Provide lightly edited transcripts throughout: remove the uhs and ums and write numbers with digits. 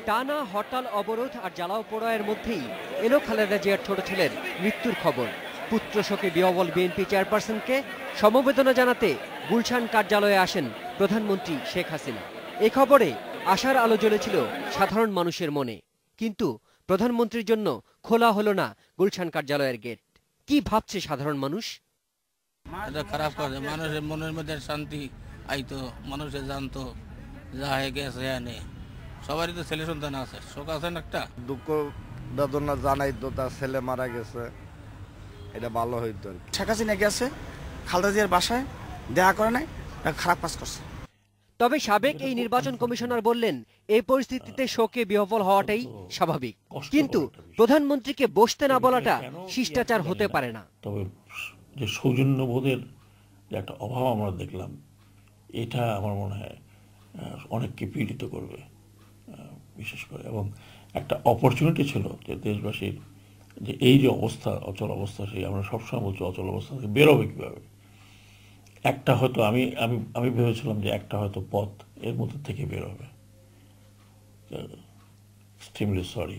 টানা হরতাল অবরোধ আর জ্বালাও পোড়ায়ের মধ্যেই এলো খালেদা জিয়ার ছোট ছেলের মৃত্যুর খবর। পুত্র শোকে বিহ্বল বিএনপি চেয়ারপারসনকে সমবেদনা জানাতে গুলশান কার্যালয়ে আসেন প্রধানমন্ত্রী শেখ হাসিনা। এ খবরে আশার আলো জ্বলেছিল সাধারণ মানুষের মনে, কিন্তু প্রধানমন্ত্রীর জন্য খোলা হলো না গুলশান কার্যালয়ের গেট। কি ভাবছে সাধারণ মানুষ? এটা খারাপ করে, মানুষের মনের মধ্যে শান্তি আইতো, মানুষের জানতো যা হয়ে গেছে এনে। সবারই তো ছেলে সন্তান আছে, শোক আছেন একটা, দুঃখ বেদনা জানাইতো তার ছেলে মারা গেছে, এটা ভালো হইতো। শেখ হাসিনা গেছে খালেদা জিয়ার বাসায় দেখা করে নাই, খারাপ কাজ করছে। তবে সাবেক এই নির্বাচন কমিশনার বললেন, এই পরিস্থিতিতে শোকে বিহ্বল হওয়াটাই স্বাভাবিক, কিন্তু প্রধানমন্ত্রীকে বসতে না বলাটা শিষ্টাচার হতে পারে না। তবে যে সৌজন্যবোধের যে একটা অভাব আমরা দেখলাম, এটা আমার মনে হয় অনেককে পীড়িত করবে বিশেষ করে, এবং একটা অপরচুনিটি ছিল যে দেশবাসীর যে এই যে অবস্থা, অচল অবস্থা, সেই আমরা সবসময় বলছি অচল অবস্থা থেকে বেরোবে কীভাবে। একটা হয়তো আমি আমি আমি ভেবেছিলাম যে একটা হয়তো পথ এর মধ্যে থেকে বেরোবে। Extremely sorry.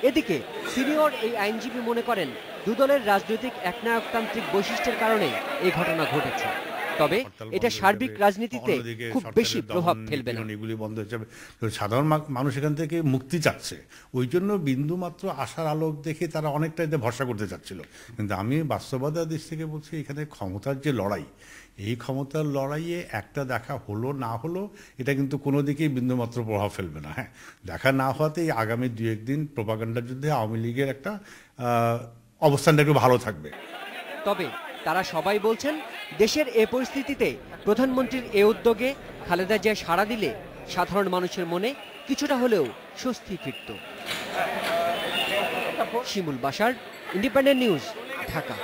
এদিকে সিনিয়র এই আইনজীবী মনে করেন, দুদলের রাজনৈতিক একনায়কতান্ত্রিক বৈশিষ্ট্যের কারণে এই ঘটনা ঘটেছে। তবে এটা সার্বিক রাজনীতিতে খুব বেশি প্রভাব ফেলবে না। এগুলি বন্ধ হয়ে যাবে। সাধারণ মানুষ এখান থেকে মুক্তি চাচ্ছে, ওই জন্য বিন্দু মাত্র আশার আলোক দেখে তারা অনেকটাই ভরসা করতে চাচ্ছিল। কিন্তু আমি বাস্তবতার দিক থেকে বলছি, এখানে ক্ষমতার যে লড়াই, এই ক্ষমতার লড়াইয়ে একটা দেখা হলো না হলো এটা কিন্তু কোনো দিকেই বিন্দুমাত্র প্রভাব ফেলবে না। হ্যাঁ, দেখা না হওয়াতেই আগামী 2-1 দিন প্রোপাগান্ডার যুদ্ধে আওয়ামী লীগের একটা অবস্থানটা একটু ভালো থাকবে। তবে তারা সবাই বলছেন, দেশের এ পরিস্থিতিতে প্রধানমন্ত্রীর এ উদ্যোগে খালেদা জিয়া সাড়া দিলে সাধারণ মানুষের মনে কিছুটা হলেও স্বস্তি ফিরত। শিমুল বাশার, ইন্ডিপেন্ডেন্ট নিউজ, ঢাকা।